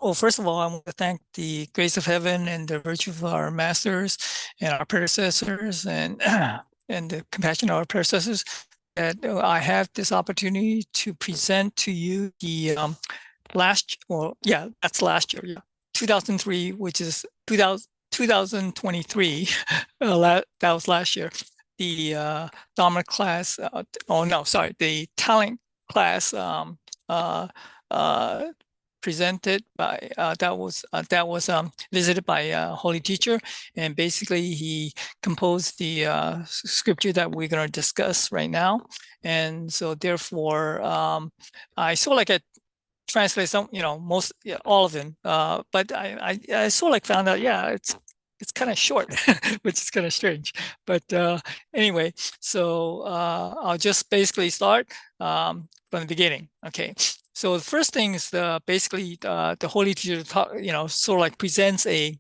Well, first of all, I want to thank the grace of heaven and the virtue of our masters and our predecessors and and the compassion of our predecessors that I have this opportunity to present to you the that's last year, yeah, 2003, which is 2023. That was last year. The dominant class. Oh no, sorry, the talent class. Uh, uh, Presented by that was visited by a holy teacher, and basically he composed the scripture that we're going to discuss right now. And so therefore I sort of like a translate some, most, yeah, all of them, but I sort of like found out, yeah, it's kind of short, which is kind of strange. But anyway, so I'll just basically start from the beginning. Okay. So the first thing is basically the holy teacher talk, sort of like presents I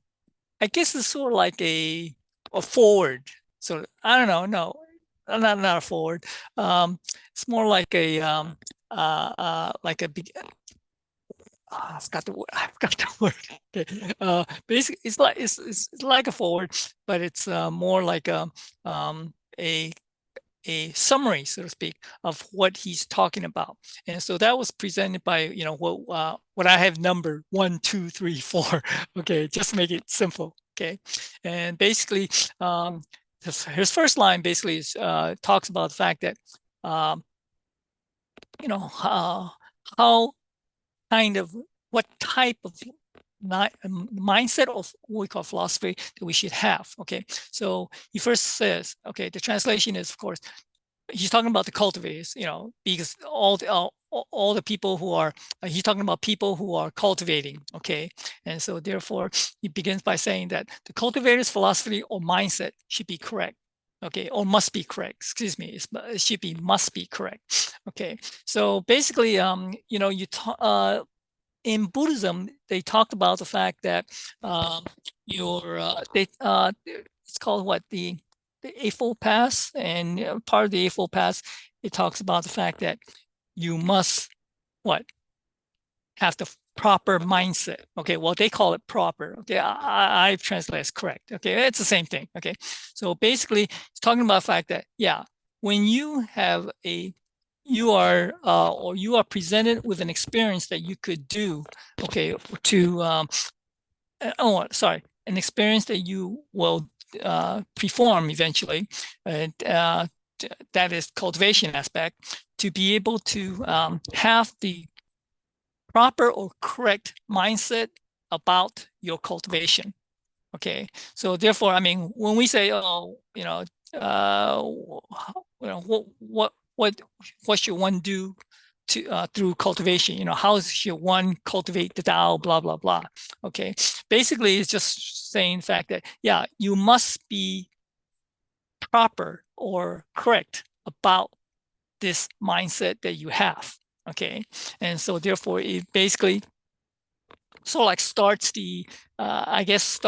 guess it's sort of like a forward. So I don't know, no, not a forward. It's more like like a big. I forgot the word. I forgot the word. Okay. Basically, it's like a forward, but it's more like um, a a summary, so to speak, of what he's talking about. And so that was presented by, what I have numbered 1, 2, 3, 4. Okay, just to make it simple. Okay, and basically, his first line basically is talks about the fact that, um, how kind of what type of mindset of what we call philosophy that we should have. Okay, so he first says, okay, the translation is, of course, he's talking about the cultivators, because all the people who are, he's talking about people who are cultivating. Okay, and so therefore he begins by saying that the cultivator's philosophy or mindset should be correct. Okay, or must be correct. Excuse me, it should be must be correct. Okay, so basically, in Buddhism, they talked about the fact that it's called what, the Eightfold Path, and part of the Eightfold Path, it talks about the fact that you must what, have the proper mindset. Okay, well, they call it proper. Okay, I translate as correct. Okay, it's the same thing. Okay, so basically, it's talking about the fact that, yeah, when you have you are presented with an experience that you could do, okay, to an experience that you will perform eventually, and that is cultivation aspect, to be able to have the proper or correct mindset about your cultivation. Okay, so therefore, I mean, when we say, oh, what should one do to through cultivation? How should one cultivate the Tao? Blah blah blah. Okay, basically, it's just saying the fact that, yeah, you must be proper or correct about this mindset that you have. Okay, and so therefore, it basically sort of like starts the I guess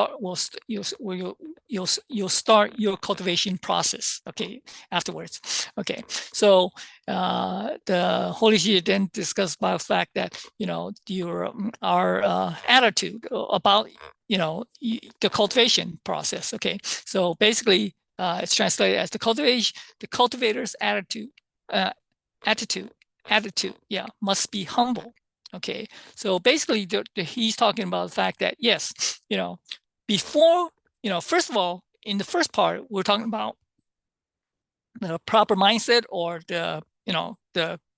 you'll start your cultivation process, okay, afterwards. Okay, so the Holy Spirit then discussed about the fact that, our attitude about, the cultivation process. Okay, so basically, it's translated as the cultivator's uh, attitude attitude, yeah, must be humble. Okay, so basically, he's talking about the fact that, yes, before, first of all, in the first part, we're talking about the proper mindset, or the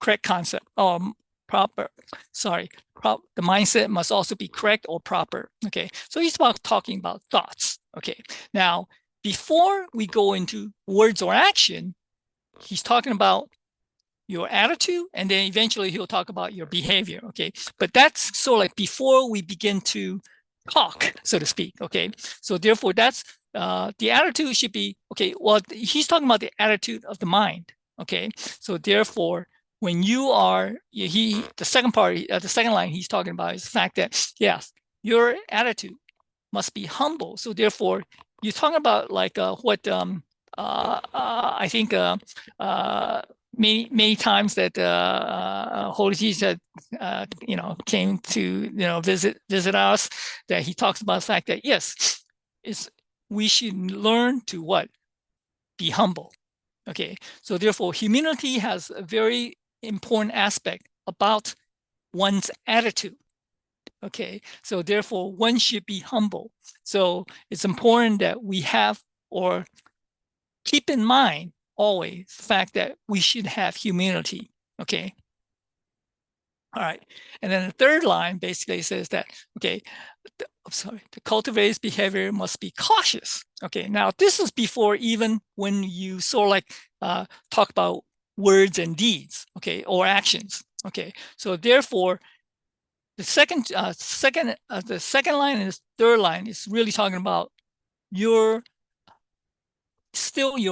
correct concept, or proper, sorry, the mindset must also be correct or proper. Okay, so he's talking about thoughts. Okay, now, before we go into words or action, he's talking about your attitude, and then eventually he'll talk about your behavior. Okay, but that's sort of like before we begin to talk, so to speak. Okay, so therefore, that's the attitude should be okay. Well, he's talking about the attitude of the mind. Okay, so therefore, when you are the second part, the second line he's talking about is the fact that, yes, your attitude must be humble. So therefore, you're talking about like what I think many times that Holy Teacher, came to visit us, that he talks about the fact that yes, we should learn to what? Be humble. Okay, so therefore, humility has a very important aspect about one's attitude. Okay, so therefore, one should be humble. So it's important that we have or keep in mind always the fact that we should have humility. Okay. All right. And then the third line basically says that, okay, the cultivated behavior must be cautious. Okay. Now, this is before even when you sort of like talk about words and deeds, okay, or actions. Okay. So therefore, the second line and the third line is really talking about your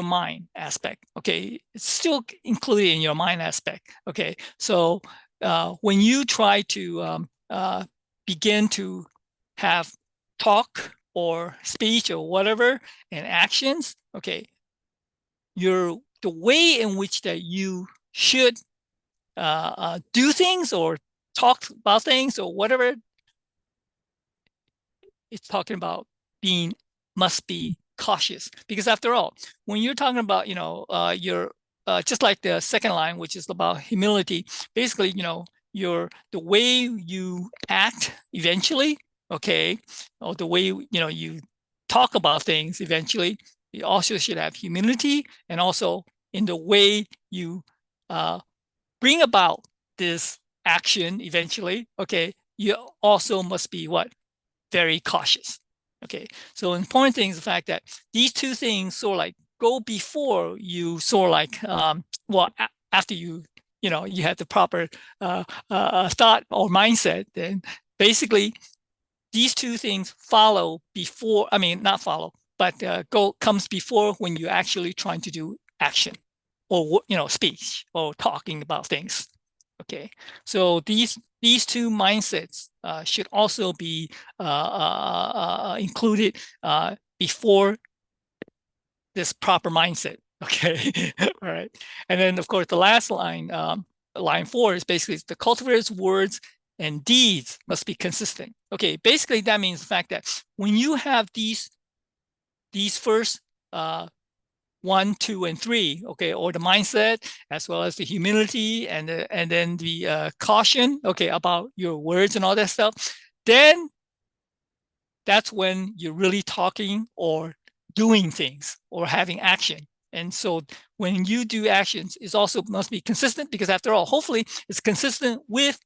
mind aspect. Okay, it's still included in your mind aspect. Okay, so when you try to begin to have talk or speech or whatever and actions, okay, the way in which that you should do things or talk about things or whatever, it's talking about must be cautious, because after all, when you're talking about your just like the second line, which is about humility, basically the way you act eventually, okay, or the way you talk about things eventually, you also should have humility, and also in the way you bring about this action eventually, okay, you also must be what? Very cautious. Okay, so important thing is the fact that these two things sort of like go before you sort of like after you have the proper thought or mindset, then basically these two things follow before, I mean not follow, but comes before when you're actually trying to do action or speech or talking about things. Okay, so these two mindsets should also be included before this proper mindset. Okay, all right, and then of course the last line, line 4, is basically the cultivator's words and deeds must be consistent. Okay, basically that means the fact that when you have these first 1, 2, and 3, okay, or the mindset as well as the humility and then the caution, okay, about your words and all that stuff, then that's when you're really talking or doing things or having action. And so when you do actions, it also must be consistent, because after all, hopefully it's consistent with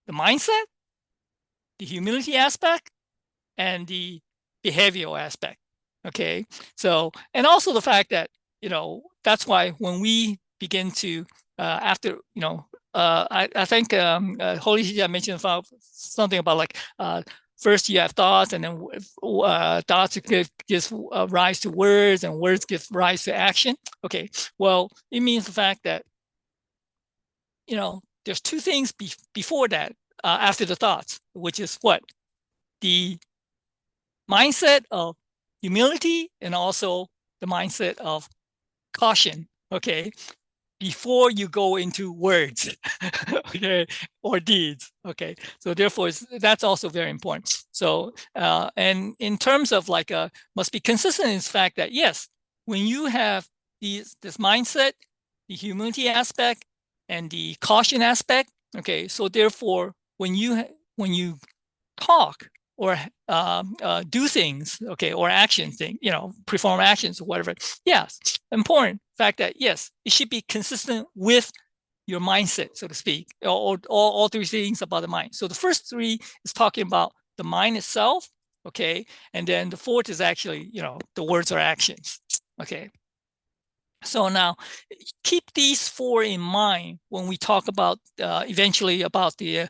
the mindset, the humility aspect, and the behavioral aspect. Okay, so and also the fact that that's why when we begin to after I think Holy Teacher mentioned about something about like first you have thoughts, and then thoughts gives rise to words, and words give rise to action. Okay, well, it means the fact that there's two things before that, after the thoughts, which is what? The mindset of humility and also the mindset of caution, okay, before you go into words, okay, or deeds, okay. So therefore, that's also very important. So, and in terms of like, must be consistent in the fact that yes, when you have this mindset, the humility aspect, and the caution aspect, okay. So therefore, when you talk or do things, okay, or action thing, perform actions or whatever. Yes, important fact that yes, it should be consistent with your mindset, so to speak, or all three things about the mind. So the first three is talking about the mind itself, okay, and then the fourth is actually, the words or actions, okay. So now keep these 4 in mind when we talk about eventually about the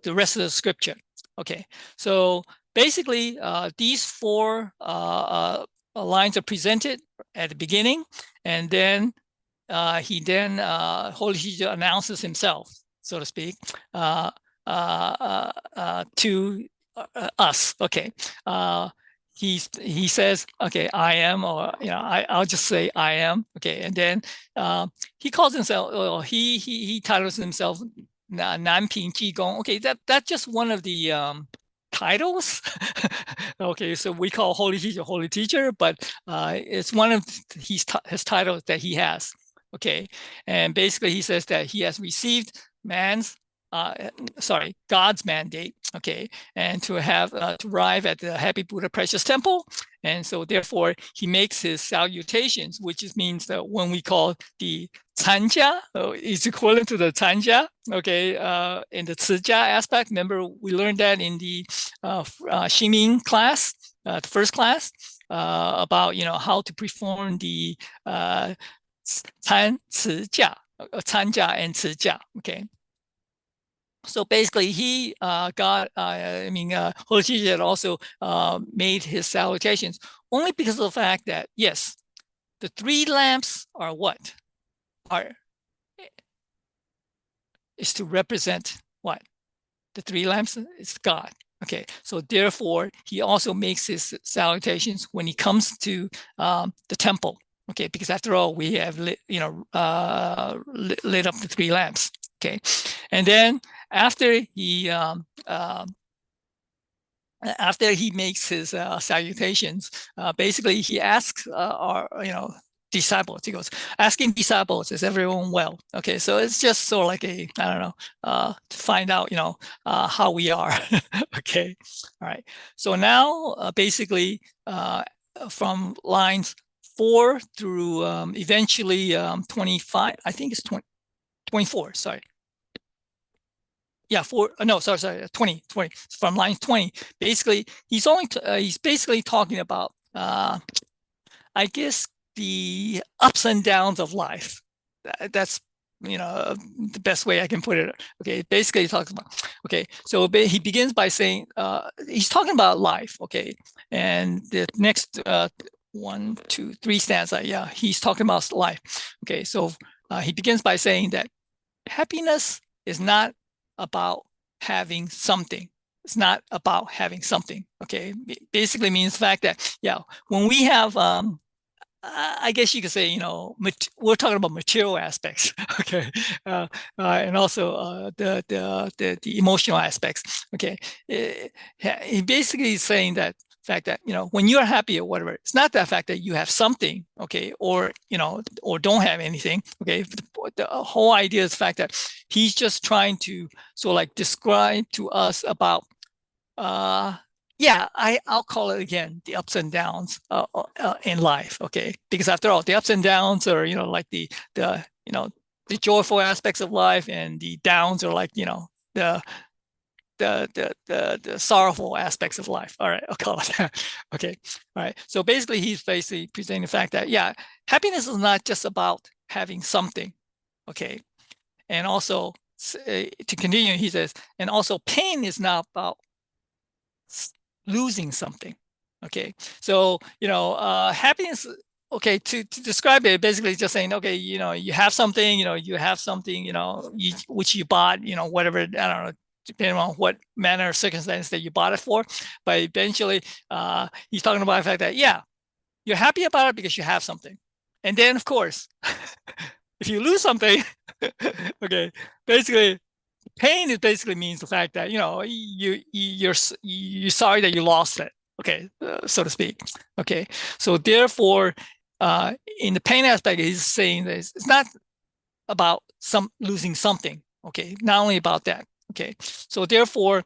rest of the scripture. Okay, so basically these 4 lines are presented at the beginning, and then Holy Teacher announces himself, so to speak, to us. Okay, he says, okay, I am, or I'll just say I am. Okay, and then he calls himself, or he titles himself Nanping Qigong. Okay, that's just one of the titles. Okay, so we call holy teacher, but it's one of his titles that he has. Okay, and basically he says that he has received God's mandate, okay, and to have to arrive at the Happy Buddha Precious Temple. And so therefore he makes his salutations, which means that when we call the Canja, is equivalent to the Canja, okay, in the Cija aspect. Remember, we learned that in the XinMin class, the first class, about how to perform the Can Cija, Canja and Cija, okay. So basically, he got, Holy Teacher also made his salutations only because of the fact that, yes, the three lamps are what? Is to represent what? The three lamps is God. Okay, so therefore, he also makes his salutations when he comes to the temple. Okay, because after all, we have lit up the three lamps. Okay, and then after he makes his salutations, basically he asks our disciples. He goes, asking disciples, is everyone well? Okay, so it's just sort of like a, I don't know, to find out how we are. Okay, all right. So now basically from lines 4 through eventually 25, I think it's 24. Sorry. Yeah, 20 from line 20. Basically, he's basically talking about I guess the ups and downs of life. That's the best way I can put it. Okay, basically he talks about, okay, so he begins by saying he's talking about life. Okay, and the next 1, 2, 3 stanza, yeah, he's talking about life. Okay, so he begins by saying that happiness is not about having something. It's not about having something. Okay, basically means the fact that, yeah, when we have I guess you could say, we're talking about material aspects, okay, and also the emotional aspects, okay. He basically is saying that fact that when you're happy or whatever, it's not that fact that you have something, okay, or or don't have anything, okay. The whole idea is the fact that he's just trying to sort of like describe to us about yeah, I'll call it again the ups and downs in life, okay? Because after all, the ups and downs are the joyful aspects of life, and the downs are like the the sorrowful aspects of life. All right, I'll call it that. Okay, all right. So basically, he's basically presenting the fact that, yeah, happiness is not just about having something, okay, and also to continue, he says, and also pain is not about losing something. Okay, so happiness, okay, to describe it, basically just saying, okay, you have something, which you bought, whatever, I don't know, depending on what manner of circumstance that you bought it for. But eventually he's talking about the fact that, yeah, you're happy about it because you have something. And then of course if you lose something, okay, basically pain is basically means the fact that you're sorry that you lost it, okay, so to speak. Okay, so therefore in the pain aspect, is saying that it's not about losing something, okay, not only about that. Okay, so therefore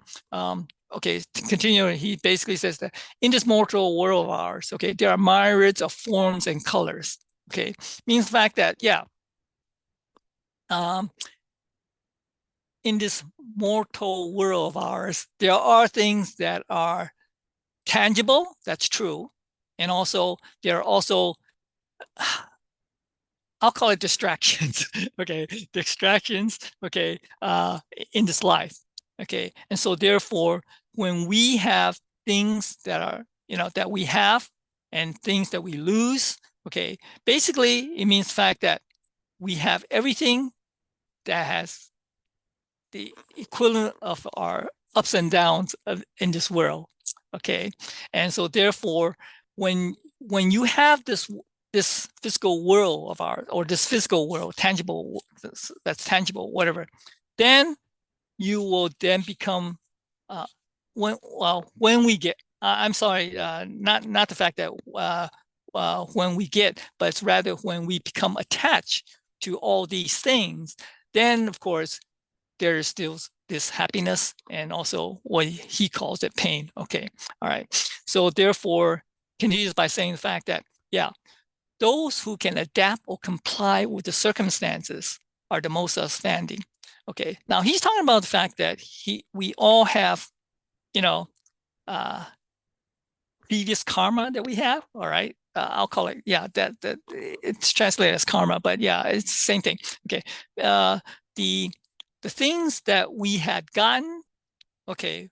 okay, to continue, he basically says that in this mortal world of ours, okay, there are myriads of forms and colors. Okay, means the fact that, yeah, in this mortal world of ours, there are things that are tangible, that's true. And also, there are also, I'll call it distractions, okay, distractions, okay, in this life, okay. And so therefore, when we have things that are, that we have and things that we lose, okay, basically it means the fact that we have everything that has the equivalent of our ups and downs in this world. Okay, and so therefore, when you have this physical world of ours, or this physical world, tangible, that's tangible, whatever, then you will then become when we get I'm sorry, not the fact that when we get, but it's rather when we become attached to all these things, then of course there is still this happiness and also what he calls it pain. Okay, all right. So therefore, continues by saying the fact that, yeah, those who can adapt or comply with the circumstances are the most outstanding. Okay, now he's talking about the fact that we all have, you know, uh, previous karma that we have. All right, I'll call it, yeah, that it's translated as karma, but yeah, it's the same thing. Okay, the things that we had gotten, okay,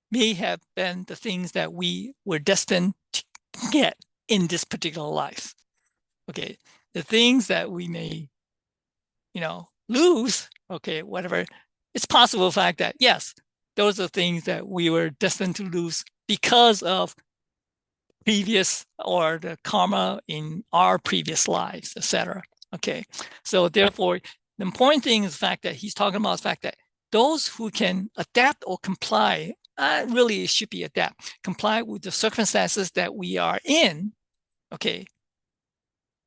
may have been the things that we were destined to get in this particular life. Okay, the things that we may, lose, okay, whatever, it's possible the fact that, yes, those are things that we were destined to lose because of previous or the karma in our previous lives, etc. Okay, so therefore, the important thing is the fact that he's talking about the fact that those who can adapt or comply, really it should be adapt, comply with the circumstances that we are in, okay,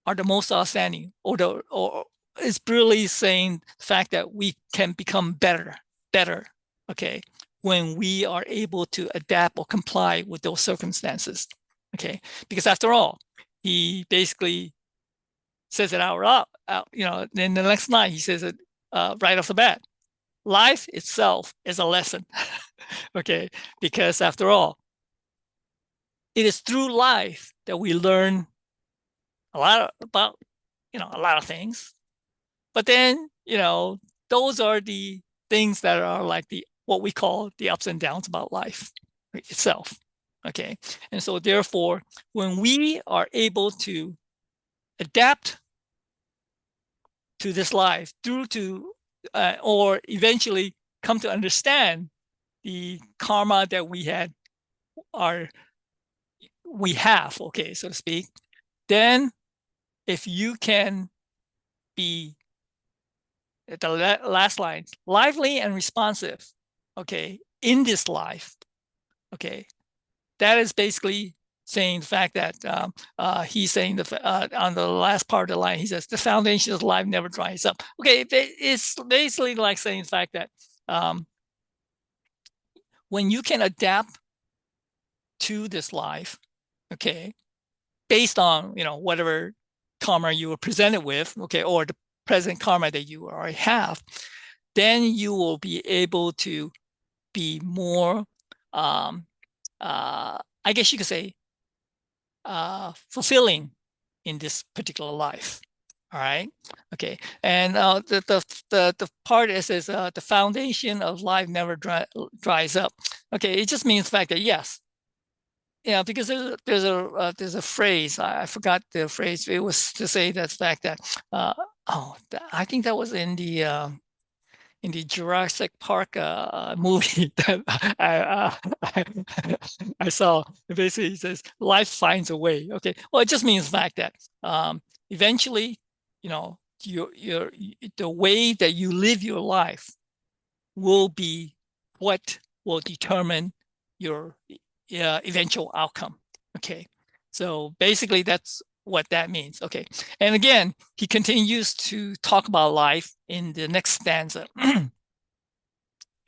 are the most outstanding, or it's really saying the fact that we can become better, okay, when we are able to adapt or comply with those circumstances, okay, because after all, he basically says it out, in the next line, he says it right off the bat. Life itself is a lesson, okay, because after all, it is through life that we learn a lot about, a lot of things. But then, those are the things that are like what we call the ups and downs about life itself. Okay. And so therefore, when we are able to adapt to this life or eventually come to understand the karma that we have, okay, so to speak, then if you can be, the last line, lively and responsive, okay, in this life, okay, that is basically saying the fact that he's saying on the last part of the line, he says the foundation of life never dries up. Okay, it's basically like saying the fact that when you can adapt to this life, okay, based on whatever karma you were presented with, okay, or the present karma that you already have, then you will be able to be more, I guess you could say, fulfilling in this particular life. All right. Okay. And the part is the foundation of life never dries up. Okay. It just means the fact that, yes, because there's a phrase, I forgot the phrase. It was to say that fact that I think that was in the Jurassic Park movie that I saw. It basically says life finds a way. Okay, well, it just means the fact that eventually, the way that you live your life will be what will determine your eventual outcome. Okay, so basically that's what that means. Okay, and again, he continues to talk about life in the next stanza.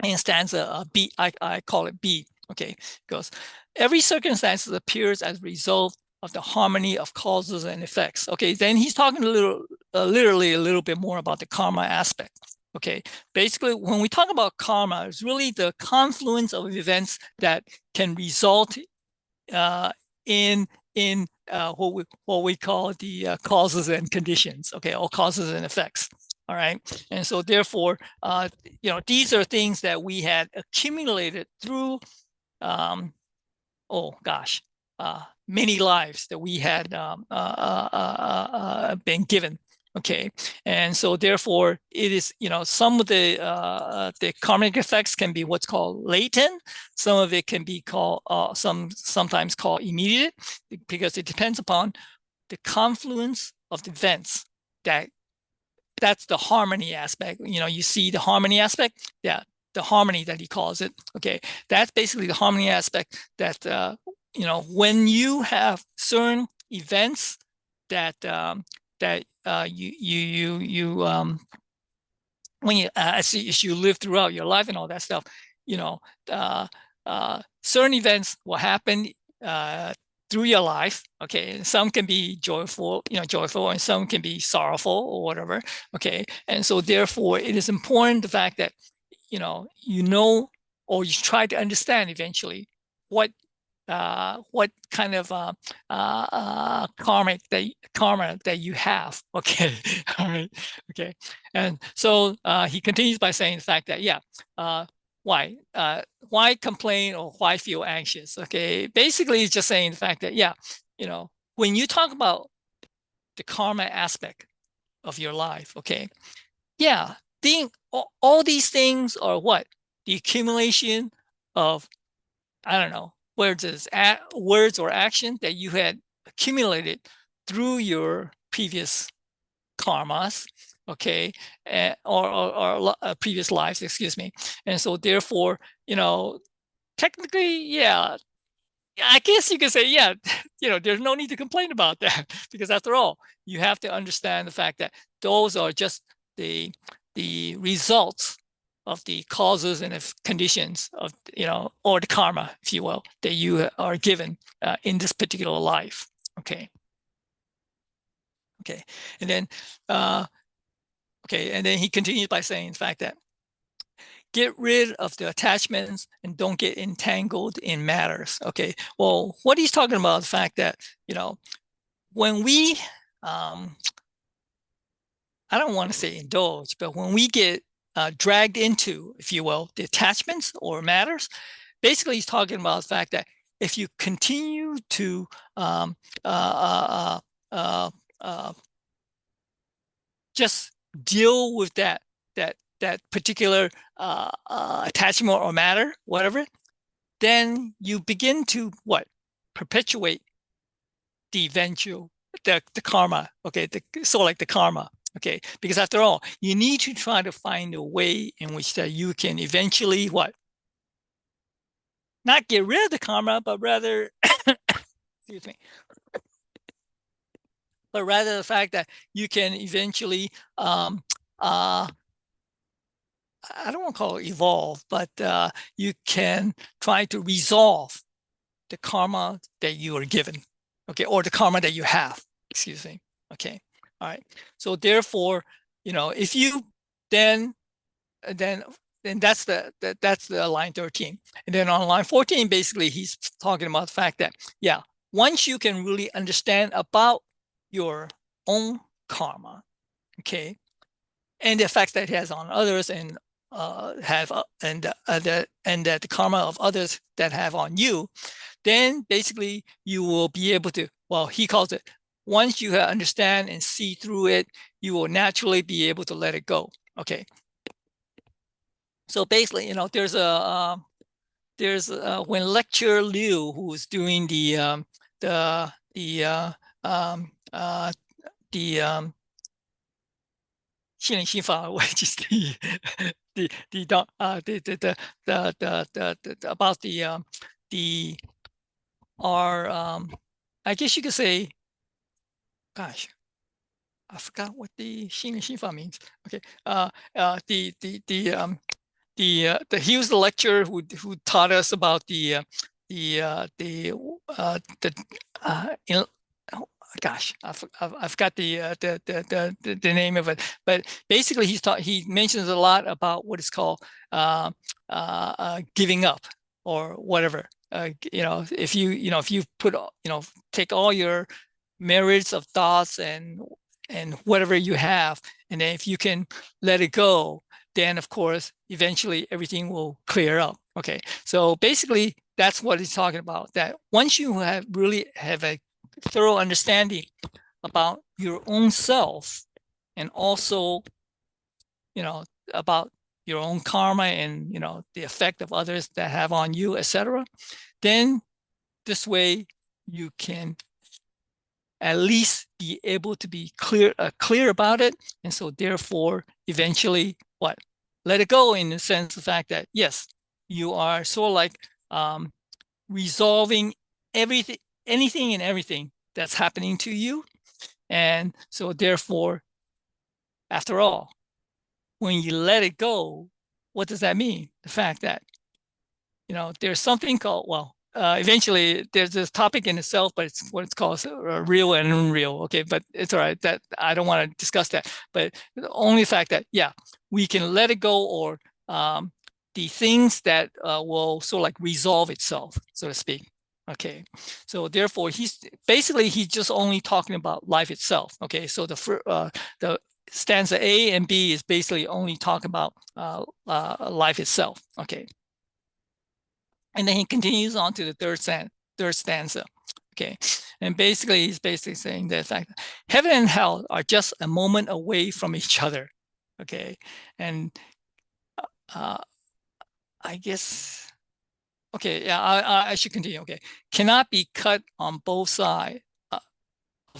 In stanza B, I call it B. Okay, it goes, every circumstance appears as a result of the harmony of causes and effects. Okay, then he's talking literally a little bit more about the karma aspect. Okay, basically, when we talk about karma, it's really the confluence of events that can result in what we call the causes and conditions. Okay, or causes and effects. All right, and so therefore, these are things that we had accumulated through, many lives that we had been given. Okay, and so therefore it is, some of the karmic effects can be what's called latent. Some of it can be called sometimes called immediate, because it depends upon the confluence of the events. That's the harmony aspect. You see the harmony aspect. Yeah, the harmony that he calls it. Okay, that's basically the harmony aspect that when you have certain events that when you as you live throughout your life and all that stuff, uh, certain events will happen through your life. Okay, some can be joyful, and some can be sorrowful or whatever. Okay, and so therefore it is important the fact that or you try to understand eventually what kind of karma that you have. Okay, all right, okay, and so he continues by saying the fact that why complain or why feel anxious? Okay, basically it's just saying the fact that when you talk about the karma aspect of your life, okay, all these things are what the accumulation of, I don't know, words or action that you had accumulated through your previous karmas, okay, or previous lives, excuse me. And so therefore, technically, I guess you could say, there's no need to complain about that, because after all, you have to understand the fact that those are just the results of the causes and conditions of, or the karma, if you will, that you are given in this particular life. Okay. And then, and then he continues by saying, in fact, that get rid of the attachments and don't get entangled in matters. Okay. Well, what he's talking about, the fact that, when we, I don't want to say indulge, but when we get dragged into, if you will, the attachments or matters, basically he's talking about the fact that if you continue to just deal with that particular attachment or matter, whatever, then you begin to perpetuate the eventual the karma. Okay, like the karma. Okay, because after all, you need to try to find a way in which that you can eventually not get rid of the karma, but rather excuse me, but rather the fact that you can eventually I don't want to call it evolve, but you can try to resolve the karma that you are given, okay, or the karma that you have, excuse me. Okay, all right. So therefore, if you then that's the line 13. And then on line 14, basically he's talking about the fact that once you can really understand about your own karma, okay, and the effects that it has on others, and that the karma of others that have on you, then basically you will be able to, he calls it, once you understand and see through it, you will naturally be able to let it go. Okay. So basically, there's when Lecturer Liu, who's doing the XinMin, which is about I guess you could say, gosh, I forgot what the XinMin means. Okay, he was the lecturer who taught us about gosh, I forgot the name of it, but basically he mentions a lot about what is called giving up or whatever. If you put take all your myriads of thoughts and whatever you have, and then if you can let it go, then of course eventually everything will clear up. Okay, so basically that's what he's talking about, that once you really have a thorough understanding about your own self, and also, about your own karma and, the effect of others that have on you, etc., then this way you can at least be able to be clear about it. And so therefore, eventually, what? Let it go, in the sense of the fact that, yes, you are sort of like resolving anything and everything that's happening to you. And so therefore, after all, when you let it go, what does that mean? The fact that, there's something called, eventually there's this topic in itself, but it's what it's called, real and unreal. Okay, but it's all right. That I don't want to discuss that. But the only fact that, yeah, we can let it go, or the things that will sort of like resolve itself, so to speak. Okay, so therefore he's just only talking about life itself. Okay, so the stanza A and B is basically only talking about life itself. Okay. And then he continues on to the third stanza. Okay. And basically, he's saying that like, heaven and hell are just a moment away from each other. Okay. And I guess, okay, yeah, I should continue. Okay. Cannot be cut on both sides of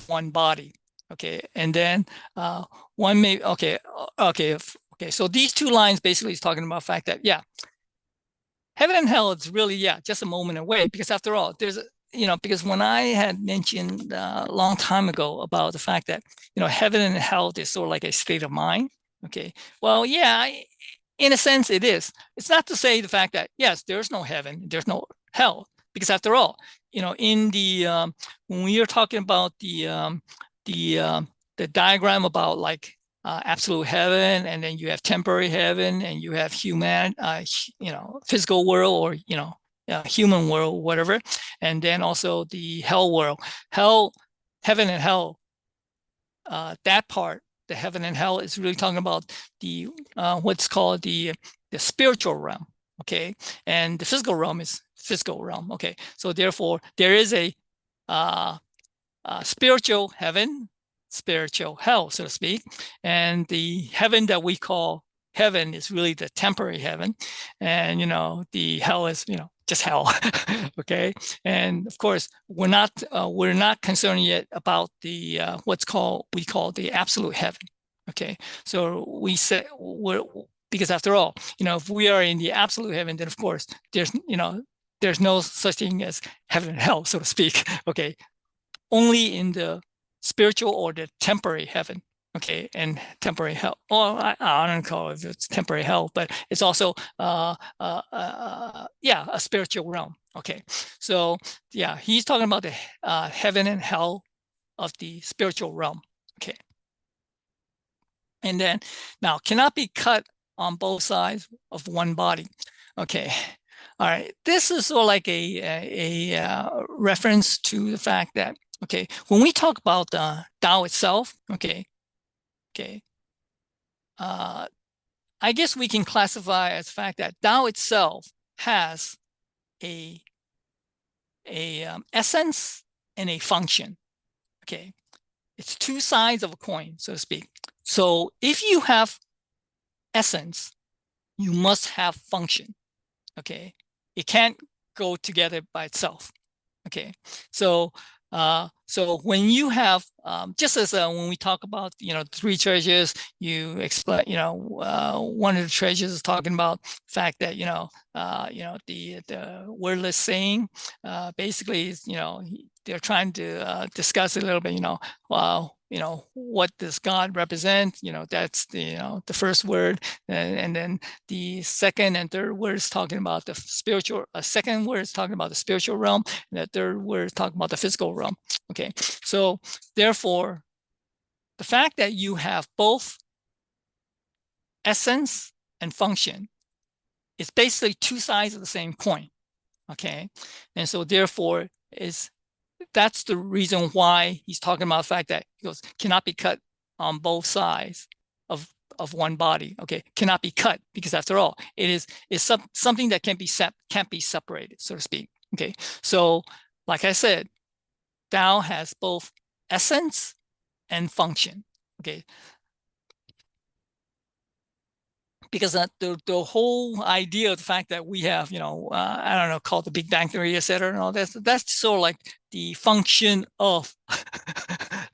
one body. Okay. And then one may, okay. So these two lines basically is talking about the fact that, yeah, heaven and hell is really, yeah, just a moment away, because after all, there's, because when I had mentioned a long time ago about the fact that, heaven and hell is sort of like a state of mind. Okay. Well, yeah, in a sense it is. It's not to say the fact that, yes, there's no heaven, there's no hell, because after all, in the, when we are talking about the diagram about like, absolute heaven, and then you have temporary heaven, and you have human, physical world, or human world, whatever, and then also the hell world, heaven and hell. That part, the heaven and hell, is really talking about the what's called the spiritual realm. Okay, and the physical realm is physical realm. Okay, so therefore there is a spiritual heaven, spiritual hell, so to speak. And the heaven that we call heaven is really the temporary heaven. And, the hell is, just hell. Okay. And of course, we're not concerned yet about the, we call the absolute heaven. Okay. So we say because after all, if we are in the absolute heaven, then of course there's no such thing as heaven and hell, so to speak. Okay. Only in the spiritual or the temporary heaven. Okay, and temporary hell. Or I don't call it if it's temporary hell, but it's also yeah, a spiritual realm. Okay, so yeah, he's talking about the heaven and hell of the spiritual realm. Okay, and then now cannot be cut on both sides of one body. Okay, all right. This is sort of like a reference to the fact that, okay, when we talk about Tao itself, okay, I guess we can classify as the fact that Tao itself has a essence and a function. Okay, it's two sides of a coin, so to speak. So if you have essence, you must have function. Okay, it can't go together by itself. Okay, so so when you have just as when we talk about three treasures, you explain one of the treasures is talking about the fact that the wordless saying basically is they're trying to discuss a little bit what does God represent. That's the first word, and then the second and third word is talking about the spiritual. Second word is talking about the spiritual realm, and the third word is talking about the physical realm. Okay, so therefore, the fact that you have both essence and function is basically two sides of the same coin. Okay, and so therefore that's the reason why he's talking about the fact that he goes cannot be cut on both sides of one body. Okay, cannot be cut, because after all, it is something that can't be separated, so to speak. Okay, so like I said, Tao has both essence and function. Okay, because the whole idea of the fact that we have, I don't know, called the Big Bang Theory, et cetera, and all that's sort of like the function of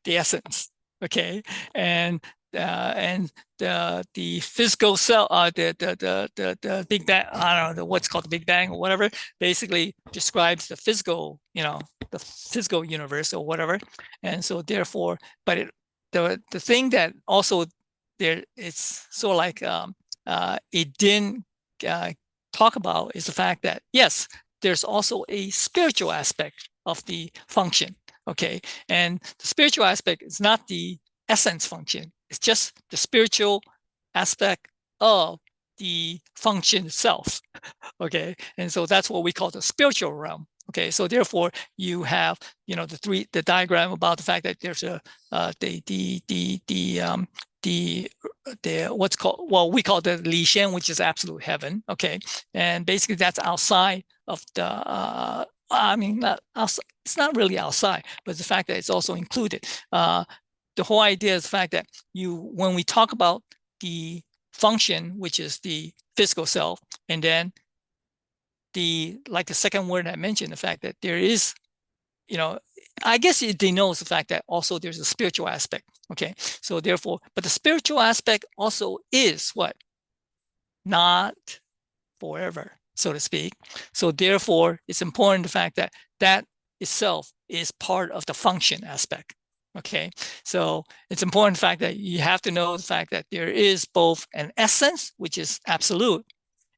the essence, okay? And the physical cell, the Big Bang, I don't know what's called the Big Bang or whatever, basically describes the physical, the physical universe or whatever. And so therefore, but the thing that also there, it's sort of like it didn't talk about is the fact that yes, there's also a spiritual aspect of the function, okay? And the spiritual aspect is not the essence function, it's just the spiritual aspect of the function itself, okay? And so that's what we call the spiritual realm. Okay, so therefore you have, the diagram about the fact that there's a the what's called, well, we call the ZhiShan, which is absolute heaven. Okay, and basically that's outside of the I mean, not outside, it's not really outside, but the fact that it's also included. The whole idea is the fact that when we talk about the function, which is the physical self, and then the second word I mentioned, the fact that there is, I guess it denotes the fact that also there's a spiritual aspect. Okay, so therefore, but the spiritual aspect also is what? Not forever, so to speak. So therefore, it's important the fact that that itself is part of the function aspect. Okay, so it's important the fact that you have to know the fact that there is both an essence, which is absolute,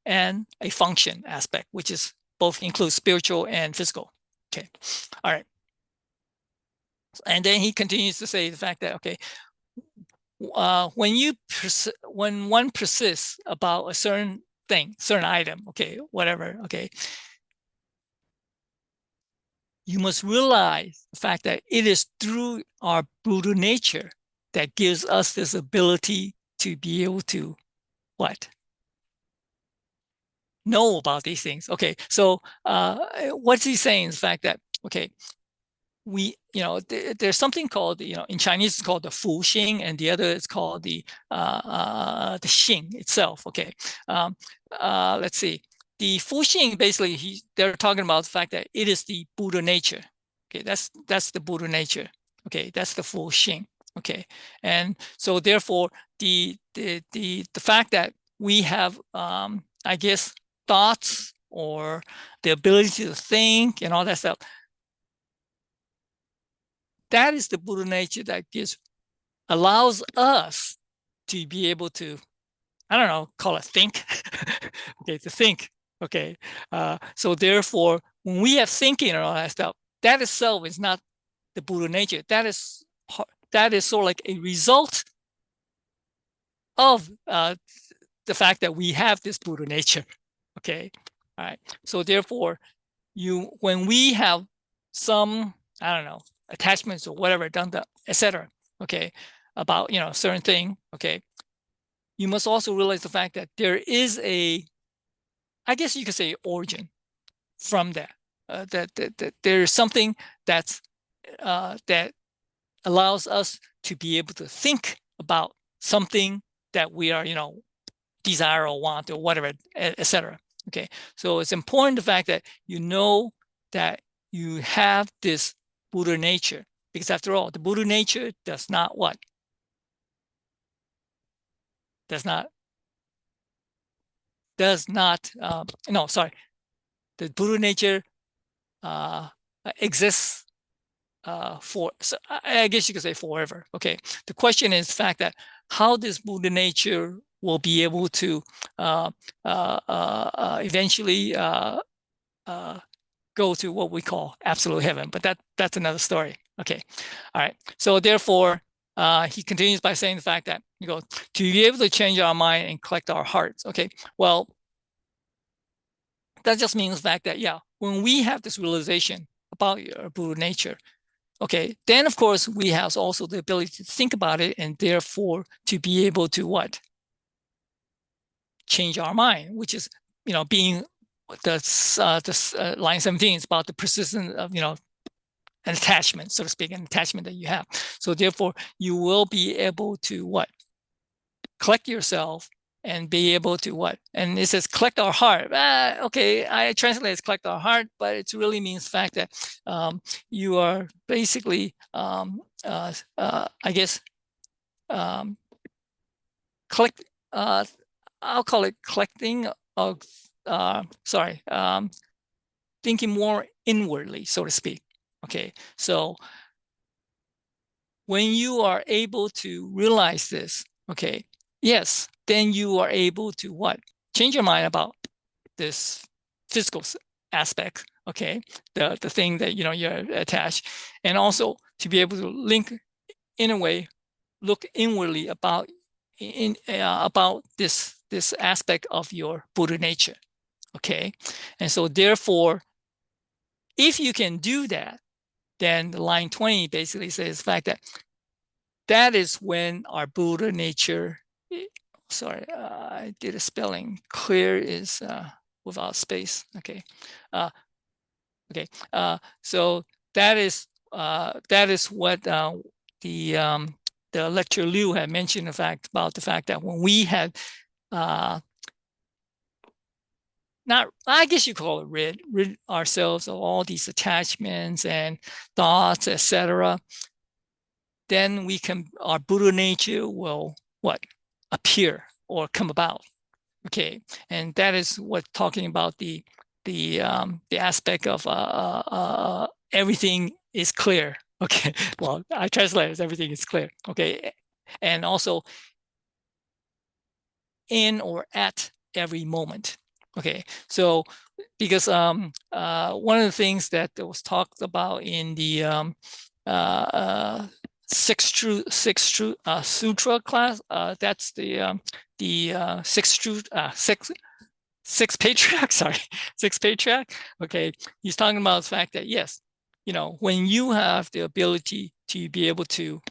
and a function aspect, which is both includes spiritual and physical. Okay, all right. And then he continues to say the fact that, okay, when one persists about a certain thing, certain item, okay, whatever, okay, you must realize the fact that it is through our Buddha nature that gives us this ability to be able to what? Know about these things. Okay, so what's he saying is the fact that, okay, there's something called, in Chinese it's called the Fu Xing, and the other is called the Xing itself. Okay, let's see. The Fu Xing, basically, they're talking about the fact that it is the Buddha nature. Okay, that's the Buddha nature. Okay, that's the Fu Xing. Okay, and so therefore, the fact that we have, I guess, thoughts or the ability to think and all that stuff, that is the Buddha nature that allows us to be able to, I don't know, call it think. Okay, to think. Okay, so therefore, when we have thinking and all that stuff, that itself is not the Buddha nature. That is sort of like a result of the fact that we have this Buddha nature. Okay, all right. So therefore, when we have some, I don't know, attachments or whatever, etc. Okay, about certain thing. Okay, you must also realize the fact that there is I guess you could say, origin from that. That there is something that allows us to be able to think about something that we are, desire or want or whatever, etc. Okay, so it's important the fact that you know that you have this Buddha nature, because after all, the Buddha nature does not what? No, sorry. The Buddha nature exists so I guess you could say forever. Okay, the question is the fact that how this Buddha nature will be able to eventually go to what we call absolute heaven, but that's another story. Okay, all right. So therefore, he continues by saying the fact that to be able to change our mind and collect our hearts. Okay, well, that just means the fact that when we have this realization about your Buddha nature, okay, then of course we have also the ability to think about it, and therefore to be able to what? Change our mind, which is being the line 17 is about the persistence of an attachment, so to speak, an attachment that you have. So therefore, you will be able to what? Collect yourself, and be able to what? And it says collect our heart. Okay, I translate as collect our heart, but it really means the fact that you are basically, I guess, collect. I'll call it collecting. Sorry, thinking more inwardly, so to speak. Okay, so when you are able to realize this, okay, yes, then you are able to what? Change your mind about this physical aspect, okay, the thing that you're attached, and also to be able to link in a way, look inwardly about this aspect of your Buddha nature, okay, and so therefore, if you can do that, then the line 20 basically says the fact that that is when our Buddha nature, sorry, I did a spelling. Clear is without space. Okay, okay. So that is what the lecturer Liu had mentioned about the fact that when we had not, I guess you call it rid ourselves of all these attachments and thoughts, etc. Then our Buddha nature will what? Appear or come about. Okay, and that is what talking about the aspect of everything is clear. Okay, well, I translate as everything is clear. Okay, and also in or at every moment. Okay, so because one of the things that was talked about in the six sutra class, that's the six patriarch, sorry, six patriarch. Okay, he's talking about the fact that yes, when you have the ability to be able to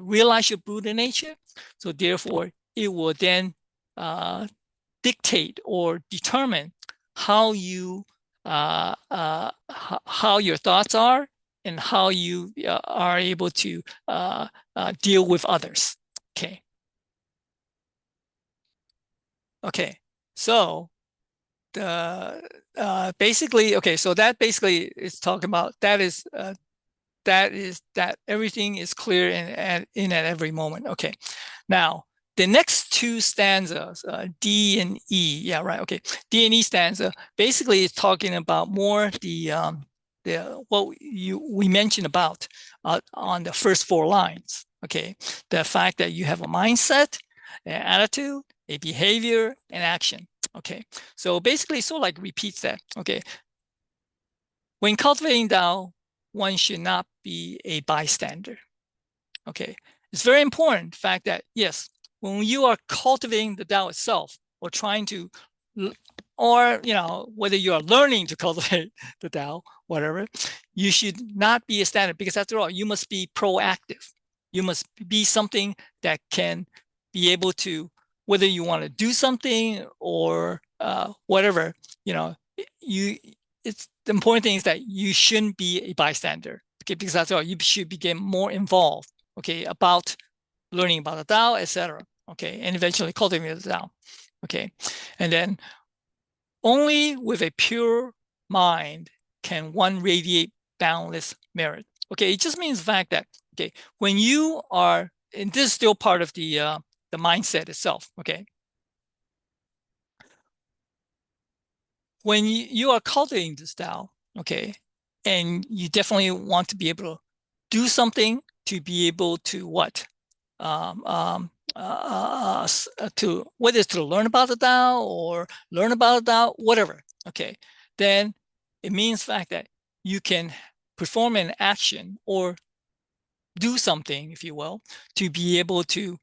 realize your Buddha nature, so therefore it will then dictate or determine how you how your thoughts are and how you are able to deal with others. Okay. Okay. So the basically, okay, so that basically is talking about that is that everything is clear in at every moment. Okay, now the next two stanzas, D and E, yeah, right, okay, D and E stanza basically is talking about more the what we mentioned about on the first four lines. Okay, the fact that you have a mindset, an attitude, a behavior, and action. Okay, so basically, so like repeats that. Okay, when cultivating Tao, one should not be a bystander. Okay, it's very important fact that yes, when you are cultivating the Tao itself or trying to, or whether you are learning to cultivate the Tao, whatever, you should not be a standard because after all, you must be proactive. You must be something that can be able to, whether you want to do something or whatever, you it's the important thing is that you shouldn't be a bystander, okay, because after all, you should become more involved, okay, about learning about the Tao, etc. Okay, and eventually cultivating the Tao. Okay, and then only with a pure mind can one radiate boundless merit. Okay, it just means the fact that okay, when you are, and this is still part of the mindset itself. Okay, when you are cultivating this Tao, okay, and you definitely want to be able to do something to be able to what? To whether it's to learn about the Tao or learn about the Tao, whatever, okay, then it means the fact that you can perform an action or do something, if you will, to be able to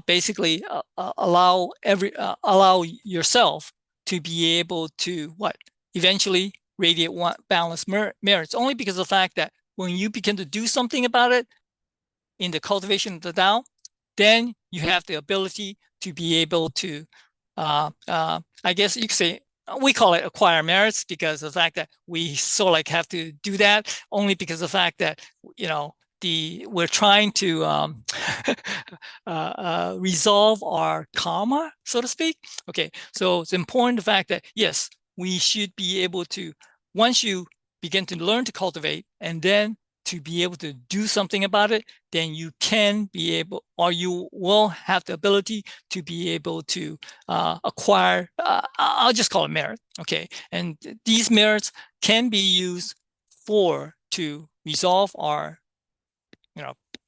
basically allow yourself to be able to what? Eventually radiate balance merits, only because of the fact that when you begin to do something about it in the cultivation of the Tao, then you have the ability to be able to, I guess you could say, we call it acquire merits because of the fact that we sort of like have to do that only because of the fact that, we're trying to resolve our karma, so to speak. Okay, so it's important the fact that yes, we should be able to, once you begin to learn to cultivate and then to be able to do something about it, then you can be able, or you will have the ability to be able to acquire, I'll just call it merit. Okay, and these merits can be used to resolve our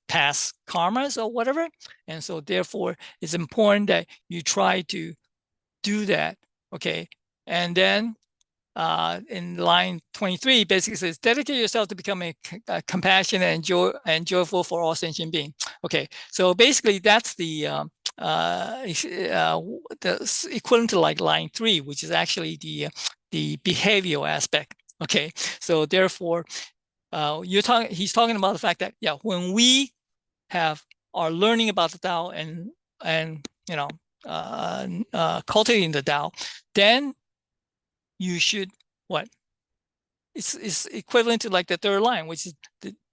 past karmas or whatever. And so therefore it's important that you try to do that. Okay, and then in line 23 basically says dedicate yourself to becoming compassionate and joyful for all sentient beings. Okay, so basically that's the equivalent to like line 3, which is actually the behavioral aspect. Okay, so therefore he's talking about the fact that when we are learning about the Tao and cultivating the Tao, then you should what? It's equivalent to like the third line, which is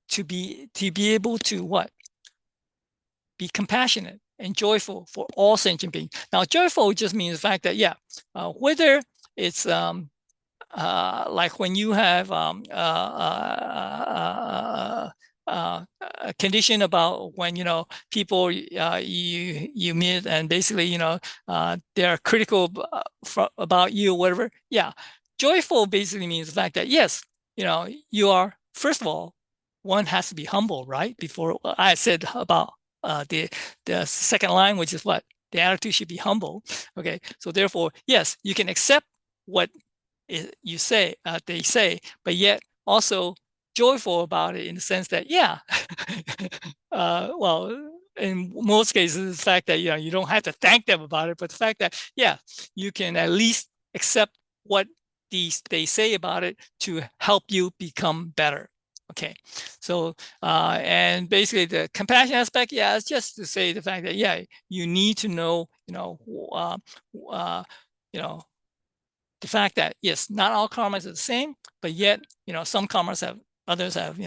to be able to what? Be compassionate and joyful for all sentient beings. Now, joyful just means the fact that whether it's like when you have a condition about when people you meet and basically they're critical about you or whatever. Joyful basically means the fact that yes, you are, first of all, one has to be humble, right? Before I said about the second line, which is what the attitude should be humble. Okay, so therefore yes, you can accept what you say they say, but yet also joyful about it in the sense that well, in most cases the fact that you don't have to thank them about it, but the fact that you can at least accept what they say about it to help you become better. Okay, so and basically the compassion aspect, it's just to say the fact that you need to know the fact that yes, not all karmas are the same, but yet some karmas have, others have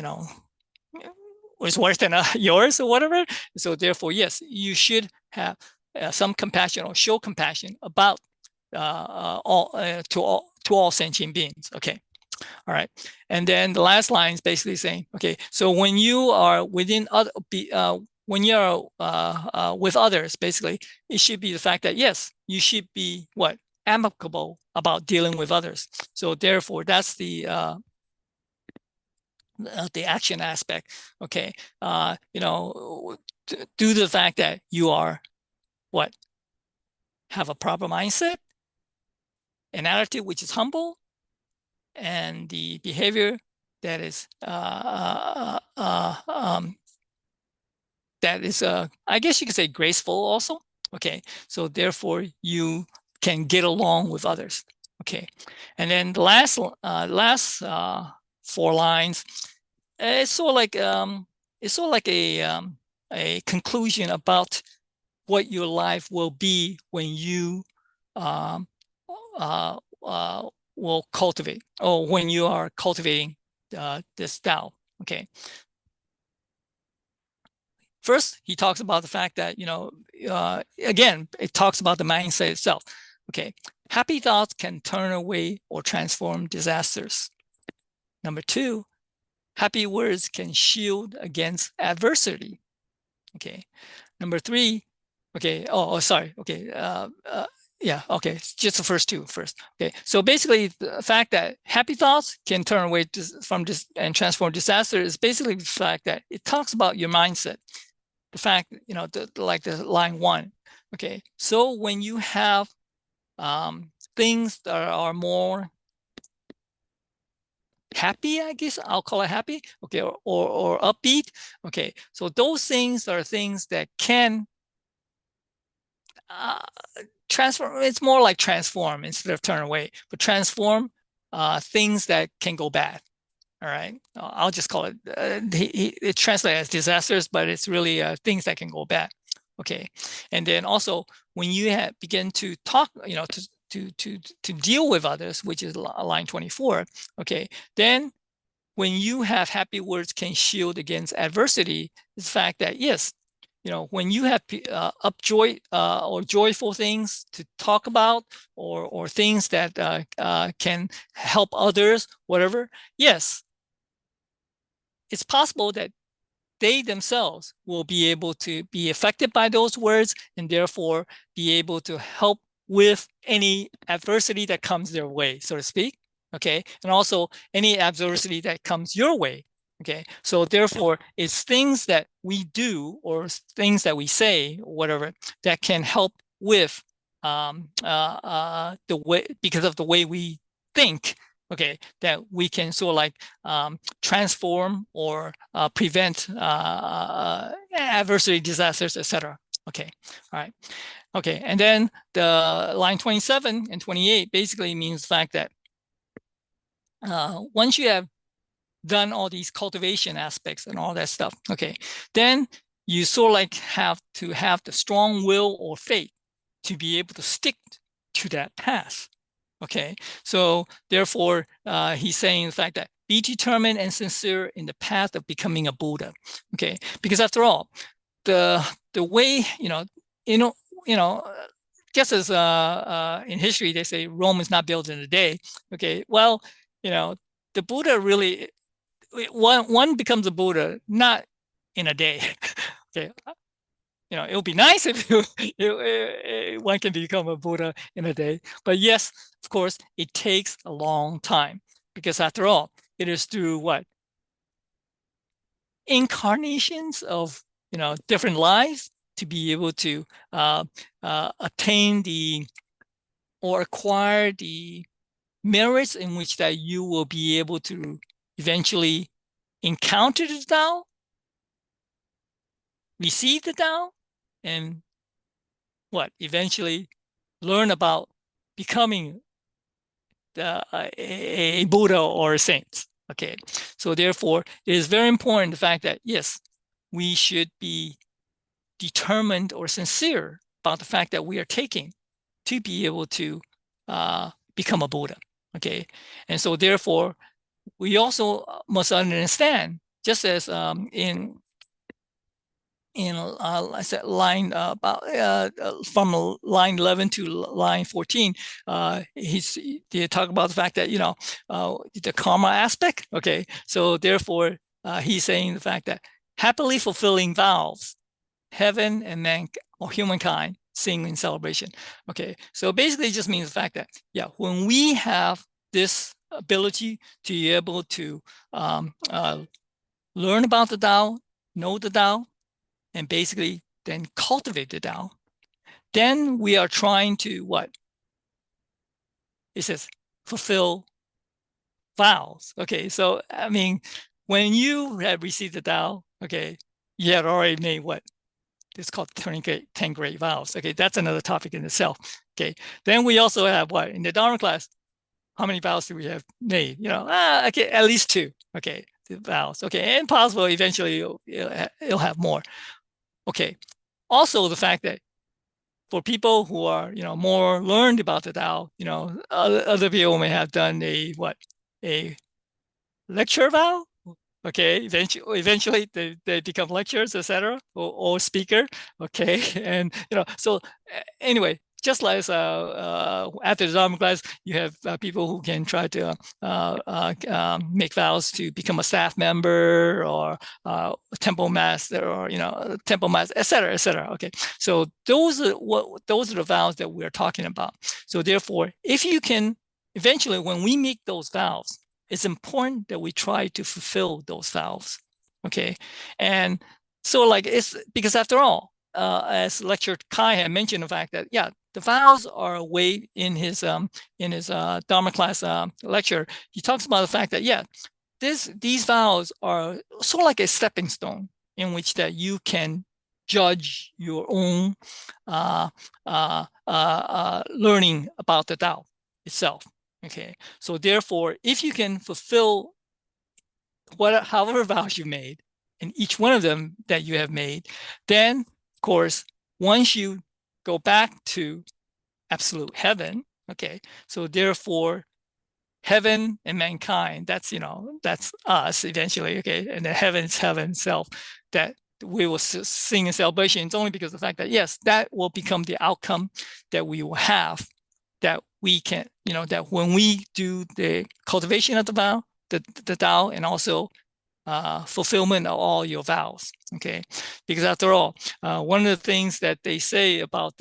was worse than yours or whatever. So therefore yes, you should have some compassion or show compassion about to all sentient beings. Okay, all right. And then the last line is basically saying, okay, so when you are within other when you're with others, basically it should be the fact that yes, you should be what? Amicable about dealing with others. So therefore that's the action aspect. Okay, due to the fact that you are what? Have a proper mindset, an attitude which is humble, and the behavior that is I guess you could say graceful also. Okay, so therefore you can get along with others. Okay, and then the last 4 lines, it's sort of like a conclusion about what your life will be when you will cultivate, or when you are cultivating this Tao. Okay. First, he talks about the fact that, again, it talks about the mindset itself. Okay. Happy thoughts can turn away or transform disasters. Number 2, happy words can shield against adversity. Okay. Number 3, okay. Sorry. Okay. Okay. Just the first 2 first. Okay. So basically, the fact that happy thoughts can turn away from this and transform disaster is basically the fact that it talks about your mindset. The fact, like the line 1. Okay. So when you have things that are more happy, I guess I'll call it happy, okay, or upbeat. Okay. So those things are things that can transform. It's more like transform instead of turn away, but transform things that can go bad. All right, I'll just call it. It translates as disasters, but it's really things that can go bad. Okay, and then also when you begin to talk, to deal with others, which is line 24. Okay, then when you have happy words can shield against adversity, is the fact that, yes, when you have upjoy or joyful things to talk about, or things that can help others, whatever, yes, it's possible that they themselves will be able to be affected by those words, and therefore be able to help with any adversity that comes their way, so to speak. Okay, and also any adversity that comes your way. Okay, so therefore it's things that we do or things that we say or whatever that can help with the way, because of the way we think, okay, that we can sort of like transform or prevent adversity, disasters, etc. Okay, all right. Okay, and then the line 27 and 28 basically means the fact that once you have done all these cultivation aspects and all that stuff, okay, then you sort of like have to have the strong will or faith to be able to stick to that path. Okay, so therefore, he's saying the fact that be determined and sincere in the path of becoming a Buddha. Okay, because after all, the way, just as in history they say Rome is not built in a day. Okay, well, the Buddha really, one becomes a Buddha not in a day. Okay, it would be nice if one can become a Buddha in a day. But yes, of course, it takes a long time, because after all, it is through what? Incarnations of different lives to be able to attain or acquire the merits in which that you will be able to eventually encounter the Tao, receive the Tao, and eventually learn about becoming a Buddha or a saint. Okay, so therefore it is very important the fact that, yes, we should be determined or sincere about the fact that we are taking to be able to become a Buddha. Okay, and so therefore we also must understand, just as in I said line about from line 11 to line 14, they talk about the fact that the karma aspect. Okay, so therefore he's saying the fact that happily fulfilling vows, heaven and man or humankind sing in celebration. Okay, so basically it just means the fact that when we have this ability to be able to learn about the Tao, know the Tao, and basically then cultivate the Tao, then we are trying to what? It says fulfill vows. Okay, so I mean, when you have received the Tao, okay, you had already made what? It's called 10 great vows. Okay, that's another topic in itself. Okay, then we also have what? In the Dharma class, how many vows do we have made? Okay, at least 2. Okay, vows. Okay, and possible eventually it'll have more. Okay, also the fact that for people who are more learned about the Tao, other people may have done a lecture vow. Okay, eventually they become lecturers, etc., or speaker. Okay, and so anyway, just like after the Dharma class, you have people who can try to make vows to become a staff member or temple master, or temple master, etc., etc. Okay, so those are the vows that we're talking about. So therefore, if you can eventually, when we make those vows, it's important that we try to fulfill those vows. Okay, and so it's because after all, as lecturer Kai had mentioned the fact that the vows are a way in his Dharma class lecture. He talks about the fact that these vows are sort of like a stepping stone in which that you can judge your own learning about the Tao itself. Okay, so therefore, if you can fulfill however vows you made, and each one of them that you have made, then of course, once you go back to absolute heaven, okay, so therefore, heaven and mankind. That's that's us eventually. Okay, and the heaven is heaven itself. That we will sing in celebration. It's only because of the fact that yes, that will become the outcome that we will have. That we can, that when we do the cultivation of the vow, the Tao, and also fulfillment of all your vows. Okay, because after all, one of the things that they say about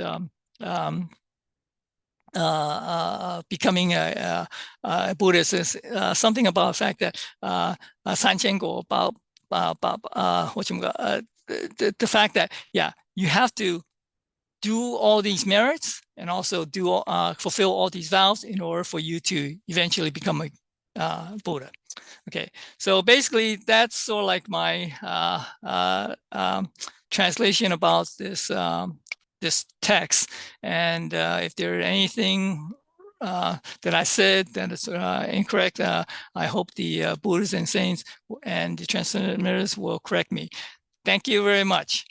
becoming a Buddhist is something about the fact that Sanjianguo about the fact that you have to do all these merits and also do fulfill all these vows in order for you to eventually become a Buddha. Okay, so basically that's sort of like my translation about this this text. And if there anything that I said that is incorrect, I hope the Buddhists and saints and the transmitters will correct me. Thank you very much.